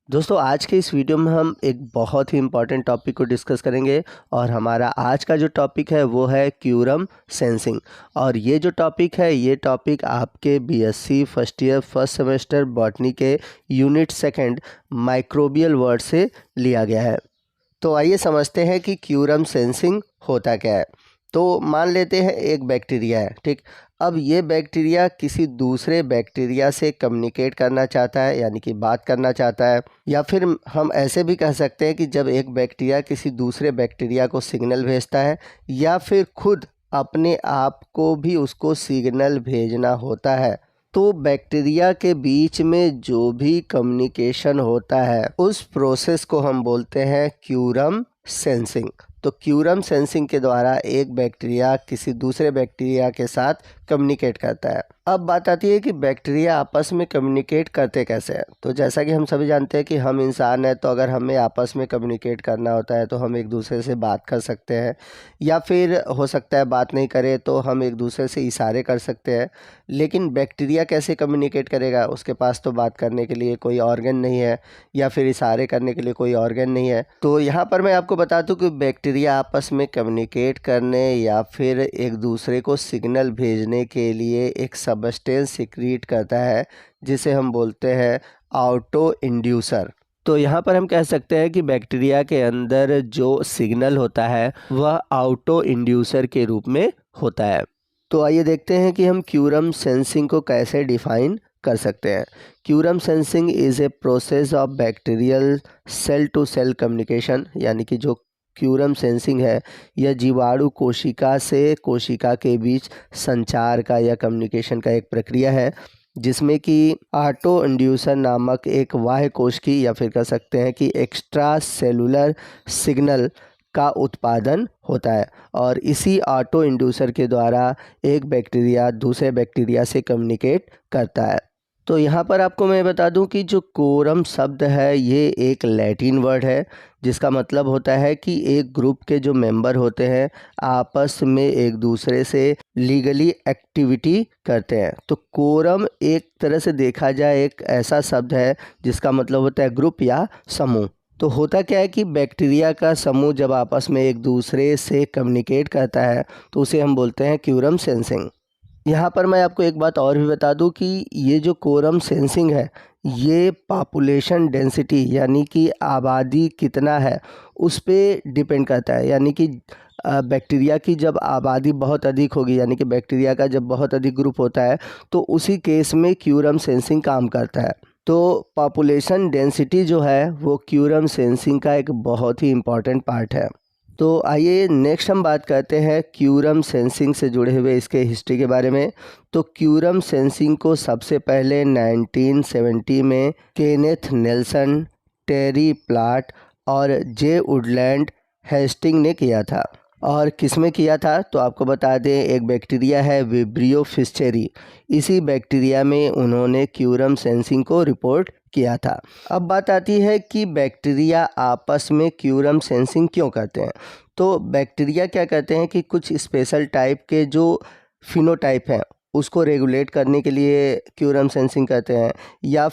दोस्तों आज के इस वीडियो में हम एक बहुत ही इम्पॉर्टेंट टॉपिक को डिस्कस करेंगे और हमारा आज का जो टॉपिक है वो है क्यूरम सेंसिंग। और ये जो टॉपिक है ये टॉपिक आपके BSc first year first semester botany के यूनिट सेकंड माइक्रोबियल वर्ड से लिया गया है। तो आइए समझते हैं कि क्यूरम सेंसिंग होता क्या है। तो मान लेते हैं एक बैक्टीरिया है, ठीक। अब ये बैक्टीरिया किसी दूसरे बैक्टीरिया से कम्युनिकेट करना चाहता है, यानी कि बात करना चाहता है, या फिर हम ऐसे भी कह सकते हैं कि जब एक बैक्टीरिया किसी दूसरे बैक्टीरिया को सिग्नल भेजता है या फिर खुद अपने आप को भी उसको सिग्नल भेजना होता है, तो बैक्टीरिया के बीच में जो भी कम्युनिकेशन होता है उस प्रोसेस को हम बोलते हैं क्यूरम सेंसिंग। तो क्यूरम सेंसिंग के द्वारा एक बैक्टीरिया किसी दूसरे बैक्टीरिया के साथ कम्युनिकेट करता है। अब बात आती है कि बैक्टीरिया आपस में कम्युनिकेट करते कैसे हैं। तो जैसा कि हम सभी जानते हैं कि हम इंसान हैं, तो अगर हमें आपस में कम्युनिकेट करना होता है तो हम एक दूसरे से बात कर सकते हैं, या फिर हो सकता है बात नहीं करें तो हम एक दूसरे से इशारे कर सकते हैं। लेकिन बैक्टीरिया कैसे कम्युनिकेट करेगा? उसके पास तो बात करने के लिए कोई ऑर्गन नहीं है या फिर इशारे करने के लिए कोई ऑर्गन नहीं है। तो यहाँ पर मैं आपको बता दूँ कि बैक्टीरिया आपस में कम्युनिकेट करने या फिर एक दूसरे को सिग्नल भेजने के लिए एक सब्सटेंस सिक्रीट करता है जिसे हम बोलते हैं ऑटो इंड्यूसर। तो यहाँ पर हम कह सकते हैं कि बैक्टीरिया के अंदर जो सिग्नल होता है वह ऑटो इंड्यूसर के रूप में होता है। तो आइए देखते हैं कि हम क्यूरम सेंसिंग को कैसे डिफाइन कर सकते हैं। Quorum sensing is a process of bacterial cell to cell communication, यानी कि जो क्यूरम सेंसिंग है यह जीवाणु कोशिका से कोशिका के बीच संचार का या कम्युनिकेशन का एक प्रक्रिया है जिसमें कि ऑटो इंड्यूसर नामक एक बाह्य कोश की या फिर कह सकते हैं कि एक्स्ट्रा सेलुलर सिग्नल का उत्पादन होता है, और इसी ऑटो इंड्यूसर के द्वारा एक बैक्टीरिया दूसरे बैक्टीरिया से कम्युनिकेट करता है। तो यहाँ पर आपको मैं बता दूं कि जो कोरम शब्द है ये एक लैटिन वर्ड है जिसका मतलब होता है कि एक ग्रुप के जो मेंबर होते हैं आपस में एक दूसरे से लीगली एक्टिविटी करते हैं। तो कोरम एक तरह से देखा जाए एक ऐसा शब्द है जिसका मतलब होता है ग्रुप या समूह। तो होता क्या है कि बैक्टीरिया का समूह जब आपस में एक दूसरे से कम्युनिकेट करता है तो उसे हम बोलते हैं क्यूरम सेंसिंग। यहाँ पर मैं आपको एक बात और भी बता दूं कि ये जो कोरम सेंसिंग है ये पॉपुलेशन डेंसिटी यानी कि आबादी कितना है उस पर डिपेंड करता है। यानी कि बैक्टीरिया की जब आबादी बहुत अधिक होगी, यानी कि बैक्टीरिया का जब बहुत अधिक ग्रुप होता है तो उसी केस में क्यूरम सेंसिंग काम करता है। तो पॉपुलेशन डेंसिटी जो है वो क्यूरम सेंसिंग का एक बहुत ही इम्पॉर्टेंट पार्ट है। तो आइए नेक्स्ट हम बात करते हैं क्यूरम सेंसिंग से जुड़े हुए इसके हिस्ट्री के बारे में। तो क्यूरम सेंसिंग को सबसे पहले 1970 में केनेथ नेल्सन, टेरी प्लाट और जे वुडलैंड हेस्टिंग ने किया था। और किस में किया था तो आपको बता दें, एक बैक्टीरिया है विब्रियो फिस्चेरी, इसी बैक्टीरिया में उन्होंने क्यूरम सेंसिंग को रिपोर्ट किया था। अब बात आती है कि बैक्टीरिया आपस में क्यूरम सेंसिंग क्यों करते हैं। तो बैक्टीरिया क्या करते हैं कि कुछ स्पेशल टाइप के जो फिनोटाइप हैं उसको रेगुलेट करने के लिए क्यूरम सेंसिंग करते हैं, या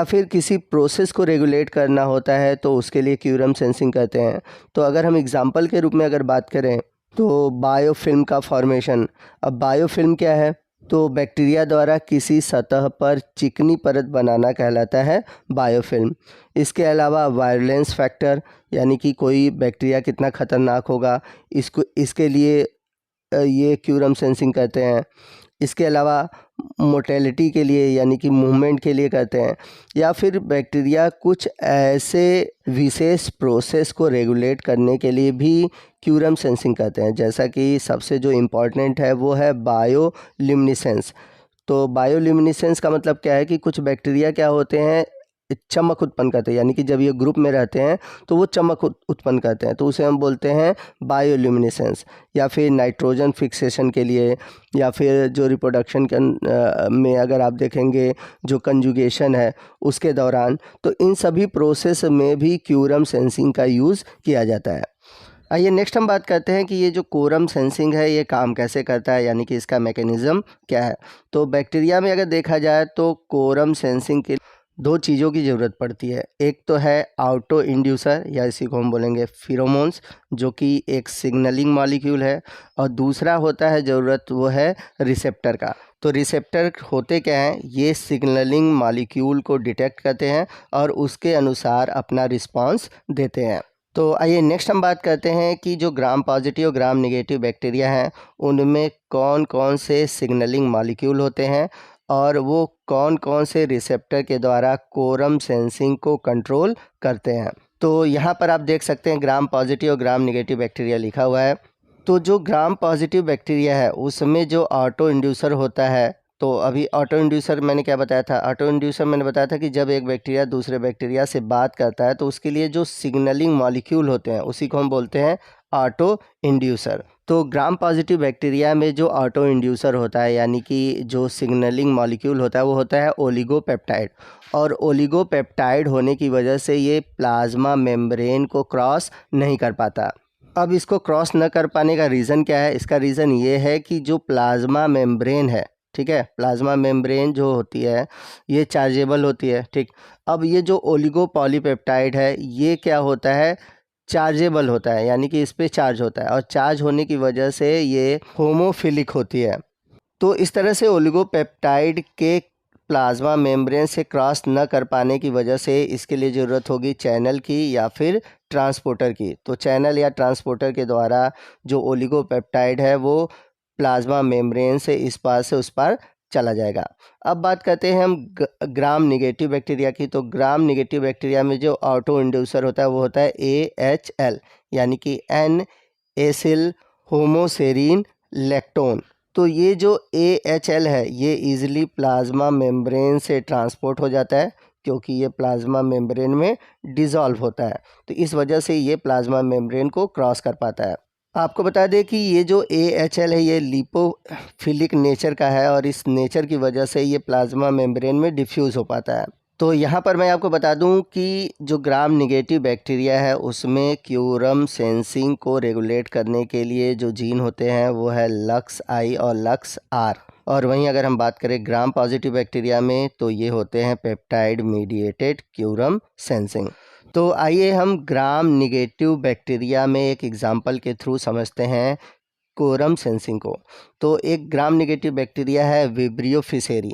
फिर किसी प्रोसेस को रेगुलेट करना होता है तो उसके लिए क्यूरम सेंसिंग करते हैं। तो अगर हम एग्जांपल के रूप में अगर बात करें तो बायोफिल्म का फॉर्मेशन। अब बायोफिल्म क्या है? तो बैक्टीरिया द्वारा किसी सतह पर चिकनी परत बनाना कहलाता है बायोफिल्म। इसके अलावा वायलेंस फैक्टर, यानी कि कोई बैक्टीरिया कितना ख़तरनाक होगा इसके लिए ये क्यूरम सेंसिंग करते हैं। इसके अलावा मोटेलिटी के लिए यानी कि मूवमेंट के लिए करते हैं, या फिर बैक्टीरिया कुछ ऐसे विशेष प्रोसेस को रेगुलेट करने के लिए भी क्यूरम सेंसिंग करते हैं। जैसा कि सबसे जो इम्पोर्टेंट है वो है बायोल्यूमिनेसेंस। तो बायोल्यूमिनेसेंस का मतलब क्या है कि कुछ बैक्टीरिया क्या होते हैं, चमक उत्पन्न करते हैं, यानी कि जब ये ग्रुप में रहते हैं तो वो चमक उत्पन्न करते हैं, तो उसे हम बोलते हैं बायोल्यूमिनेसेंस। या फिर नाइट्रोजन फिक्सेशन के लिए, या फिर जो रिप्रोडक्शन में अगर आप देखेंगे जो कंजुगेशन है उसके दौरान, तो इन सभी प्रोसेस में भी क्यूरम सेंसिंग का यूज़ किया जाता है। आइए नेक्स्ट हम बात करते हैं कि ये जो कोरम सेंसिंग है ये काम कैसे करता है, यानी कि इसका मैकेनिज़्म क्या है। तो बैक्टीरिया में अगर देखा जाए तो कोरम सेंसिंग के दो चीज़ों की ज़रूरत पड़ती है। एक तो है ऑटो इंड्यूसर या इसी को हम बोलेंगे फिरोमोन्स, जो कि एक सिग्नलिंग मॉलिक्यूल है, और दूसरा होता है ज़रूरत वो है रिसेप्टर का। तो रिसेप्टर होते क्या हैं, ये सिग्नलिंग मॉलिक्यूल को डिटेक्ट करते हैं और उसके अनुसार अपना रिस्पांस देते हैं। तो आइए नेक्स्ट हम बात करते हैं कि जो ग्राम पॉजिटिव और ग्राम नेगेटिव बैक्टीरिया हैं उनमें कौन कौन से सिग्नलिंग मॉलिक्यूल होते हैं और वो कौन कौन से रिसेप्टर के द्वारा कोरम सेंसिंग को कंट्रोल करते हैं। तो यहाँ पर आप देख सकते हैं ग्राम पॉजिटिव और ग्राम नेगेटिव बैक्टीरिया लिखा हुआ है। तो जो ग्राम पॉजिटिव बैक्टीरिया है उसमें जो ऑटो इंड्यूसर होता है, तो अभी ऑटो इंड्यूसर मैंने क्या बताया था, ऑटो इंड्यूसर मैंने बताया था कि जब एक बैक्टीरिया दूसरे बैक्टीरिया से बात करता है तो उसके लिए जो सिग्नलिंग मॉलिक्यूल होते हैं उसी को हम बोलते हैं ऑटो इंड्यूसर। तो ग्राम पॉजिटिव बैक्टीरिया में जो ऑटो इंड्यूसर होता है यानी कि जो सिग्नलिंग मॉलिक्यूल होता है वो होता है ओलिगोपेप्टाइड, और ओलिगोपेप्टाइड होने की वजह से ये प्लाज्मा मेम्ब्रेन को क्रॉस नहीं कर पाता। अब इसको क्रॉस न कर पाने का रीज़न क्या है, इसका रीज़न ये है कि जो प्लाज्मा मेम्ब्रेन है, ठीक है, प्लाज्मा मेम्ब्रेन जो होती है ये चार्जेबल होती है, ठीक। अब ये जो ओलिगोपॉलीपेप्टाइड है ये क्या होता है, चार्जेबल होता है, यानी कि इस पे चार्ज होता है, और चार्ज होने की वजह से ये होमोफिलिक होती है। तो इस तरह से ओलिगोपेप्टाइड के प्लाज्मा मेम्ब्रेन से क्रॉस न कर पाने की वजह से इसके लिए ज़रूरत होगी चैनल की या फिर ट्रांसपोर्टर की। तो चैनल या ट्रांसपोर्टर के द्वारा जो ओलिगोपेप्टाइड है वो प्लाज्मा मेम्ब्रेन से इस पार से उस पार चला जाएगा। अब बात करते हैं हम ग्राम नेगेटिव बैक्टीरिया की। तो ग्राम नेगेटिव बैक्टीरिया में जो ऑटो इंड्यूसर होता है वो होता है AHL, यानी कि एन एसिल होमोसेरीन लैक्टोन। तो ये जो AHL है ये इजीली प्लाज्मा मेम्ब्रेन से ट्रांसपोर्ट हो जाता है क्योंकि ये प्लाज्मा मेम्ब्रेन में डिज़ोल्व होता है, तो इस वजह से ये प्लाज्मा मेम्ब्रेन को क्रॉस कर पाता है। आपको बता दें कि ये जो AHL है ये लिपोफिलिक नेचर का है और इस नेचर की वजह से ये प्लाज्मा मेम्ब्रेन में डिफ्यूज़ हो पाता है। तो यहाँ पर मैं आपको बता दूं कि जो ग्राम नेगेटिव बैक्टीरिया है उसमें क्यूरम सेंसिंग को रेगुलेट करने के लिए जो जीन होते हैं वो है लक्स आई और लक्स आर, और वहीं अगर हम बात करें ग्राम पॉजिटिव बैक्टीरिया में तो ये होते हैं पेप्टाइड मीडिएटेड क्यूरम सेंसिंग। तो आइए हम ग्राम नेगेटिव बैक्टीरिया में एक एग्जाम्पल के थ्रू समझते हैं कोरम सेंसिंग को। तो एक ग्राम नेगेटिव बैक्टीरिया है विब्रियो फिसेरी।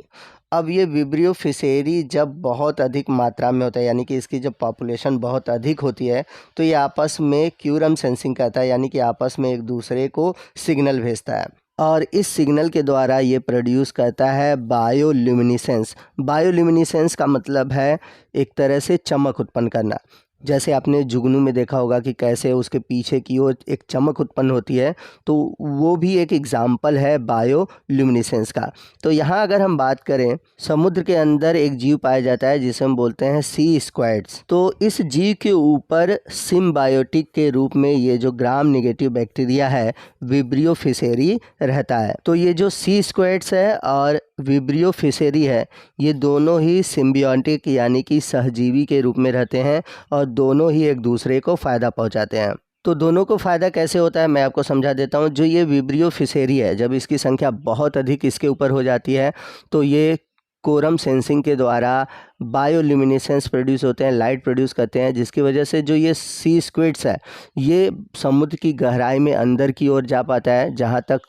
अब ये विब्रियो फिसेरी जब बहुत अधिक मात्रा में होता है यानी कि इसकी जब पॉपुलेशन बहुत अधिक होती है तो ये आपस में क्यूरम सेंसिंग करता है, यानी कि आपस में एक दूसरे को सिग्नल भेजता है और इस सिग्नल के द्वारा ये प्रोड्यूस करता है बायोल्यूमिनेसेंस। बायोल्यूमिनेसेंस का मतलब है एक तरह से चमक उत्पन्न करना। जैसे आपने जुगनू में देखा होगा कि कैसे उसके पीछे की ओर एक चमक उत्पन्न होती है, तो वो भी एक एग्जाम्पल है बायोल्यूमिनेसेंस का। तो यहाँ अगर हम बात करें, समुद्र के अंदर एक जीव पाया जाता है जिसे हम बोलते हैं सी स्क्वैड्स। तो इस जीव के ऊपर सिम्बायोटिक के रूप में ये जो ग्राम नेगेटिव बैक्टीरिया है विब्रियो फिसेरी रहता है। तो ये जो सी स्क्वैड्स है और विब्रियो फिसेरी है ये दोनों ही सिम्बियोटिक यानी कि सहजीवी के रूप में रहते हैं और दोनों ही एक दूसरे को फ़ायदा पहुंचाते हैं। तो दोनों को फ़ायदा कैसे होता है मैं आपको समझा देता हूं। जो ये विब्रियो फिसेरी है जब इसकी संख्या बहुत अधिक इसके ऊपर हो जाती है तो ये कोरम सेंसिंग के द्वारा बायोल्यूमिनेसेंस प्रोड्यूस होते हैं, लाइट प्रोड्यूस करते हैं, जिसकी वजह से जो ये सी स्क्विड्स है ये समुद्र की गहराई में अंदर की ओर जा पाता है जहाँ तक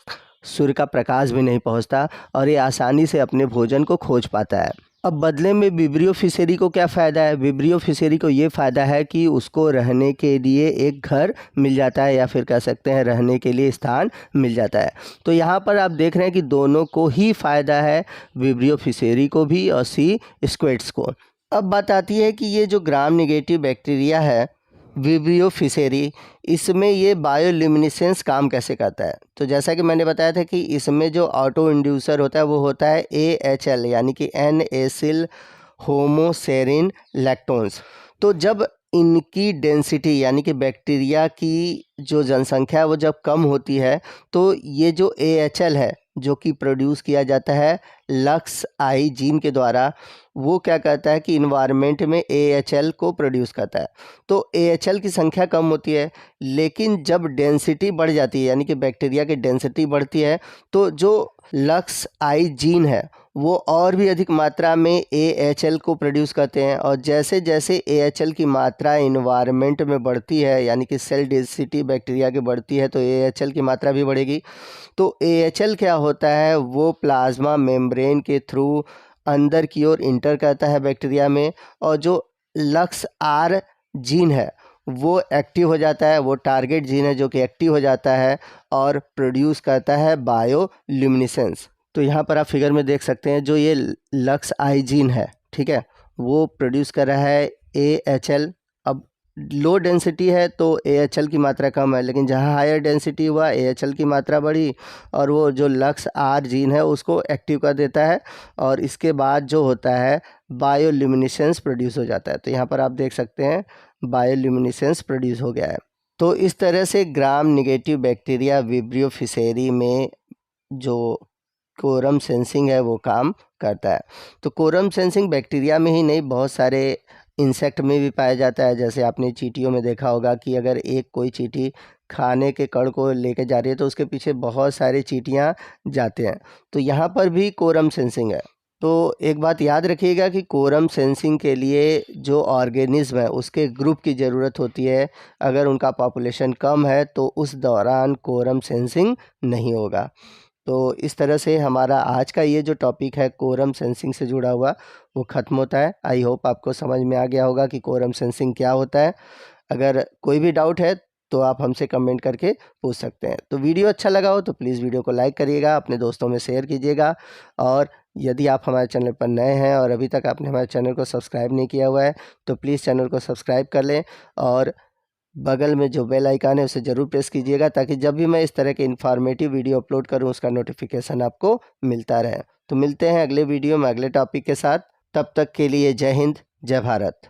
सूर्य का प्रकाश भी नहीं पहुंचता और ये आसानी से अपने भोजन को खोज पाता है। अब बदले में विब्रियो फिसेरी को क्या फ़ायदा है? विब्रियो फिसेरी को ये फ़ायदा है कि उसको रहने के लिए एक घर मिल जाता है या फिर कह सकते हैं रहने के लिए स्थान मिल जाता है। तो यहाँ पर आप देख रहे हैं कि दोनों को ही फ़ायदा है, विब्रियो फिसेरी को भी और सी स्क्विड्स को। अब बात आती है कि ये जो ग्राम नेगेटिव बैक्टीरिया है विब्रियो फिसेरी, इसमें ये बायोल्यूमिनेसेंस काम कैसे करता है? तो जैसा कि मैंने बताया था कि इसमें जो ऑटो इंड्यूसर होता है वो होता है AHL यानी कि एन एसिल होमोसेरिन लैक्टोन्स। तो जब इनकी डेंसिटी यानी कि बैक्टीरिया की जो जनसंख्या है वो जब कम होती है तो ये जो AHL है जो कि प्रोड्यूस किया जाता है लक्स आई जीन के द्वारा, वो क्या करता है कि इन्वायरमेंट में AHL को प्रोड्यूस करता है। तो AHL की संख्या कम होती है, लेकिन जब डेंसिटी बढ़ जाती है यानी कि बैक्टीरिया की डेंसिटी बढ़ती है तो जो लक्स आई जीन है वो और भी अधिक मात्रा में AHL को प्रोड्यूस करते हैं। और जैसे जैसे AHL की मात्रा इन्वायरमेंट में बढ़ती है, यानी कि सेल डेंसिटी बैक्टीरिया की बढ़ती है, तो AHL की मात्रा भी बढ़ेगी। तो AHL क्या होता है, वो प्लाज्मा मेम्ब्रेन के थ्रू अंदर की ओर इंटर करता है बैक्टीरिया में, और जो लक्स आर जीन है वो एक्टिव हो जाता है, वो टारगेट जीन है जो कि एक्टिव हो जाता है और प्रोड्यूस करता है बायोल्यूमिनेसेंस। तो यहाँ पर आप फिगर में देख सकते हैं, जो ये लक्स आई जीन है, ठीक है, वो प्रोड्यूस कर रहा है AHL। अब लो डेंसिटी है तो AHL की मात्रा कम है, लेकिन जहाँ हायर डेंसिटी हुआ AHL की मात्रा बढ़ी, और वो जो लक्स आर जीन है उसको एक्टिव कर देता है, और इसके बाद जो होता है बायोल्यूमिनेसेंस प्रोड्यूस हो जाता है। तो यहाँ पर आप देख सकते हैं बायोल्यूमिनेसेंस प्रोड्यूस हो गया है। तो इस तरह से gram negative bacteria vibrio fishery में जो कोरम सेंसिंग है वो काम करता है। तो कोरम सेंसिंग बैक्टीरिया में ही नहीं, बहुत सारे इंसेक्ट में भी पाया जाता है। जैसे आपने चींटियों में देखा होगा कि अगर एक कोई चींटी खाने के कण को लेके जा रही है तो उसके पीछे बहुत सारी चींटियां जाते हैं। तो यहाँ पर भी कोरम सेंसिंग है। तो एक बात याद रखिएगा कि कोरम सेंसिंग के लिए जो ऑर्गेनिज्म है उसके ग्रुप की ज़रूरत होती है। अगर उनका पॉपुलेशन कम है तो उस दौरान कोरम सेंसिंग नहीं होगा। तो इस तरह से हमारा आज का ये जो टॉपिक है कोरम सेंसिंग से जुड़ा हुआ, वो ख़त्म होता है। आई होप आपको समझ में आ गया होगा कि कोरम सेंसिंग क्या होता है। अगर कोई भी डाउट है तो आप हमसे कमेंट करके पूछ सकते हैं। तो वीडियो अच्छा लगा हो तो प्लीज़ वीडियो को लाइक करिएगा, अपने दोस्तों में शेयर कीजिएगा, और यदि आप हमारे चैनल पर नए हैं और अभी तक आपने हमारे चैनल को सब्सक्राइब नहीं किया हुआ है तो प्लीज़ चैनल को सब्सक्राइब कर लें, और बगल में जो बेल आइकन है उसे ज़रूर प्रेस कीजिएगा, ताकि जब भी मैं इस तरह के इन्फॉर्मेटिव वीडियो अपलोड करूं उसका नोटिफिकेशन आपको मिलता रहे। तो मिलते हैं अगले वीडियो में अगले टॉपिक के साथ। तब तक के लिए जय हिंद, जय भारत।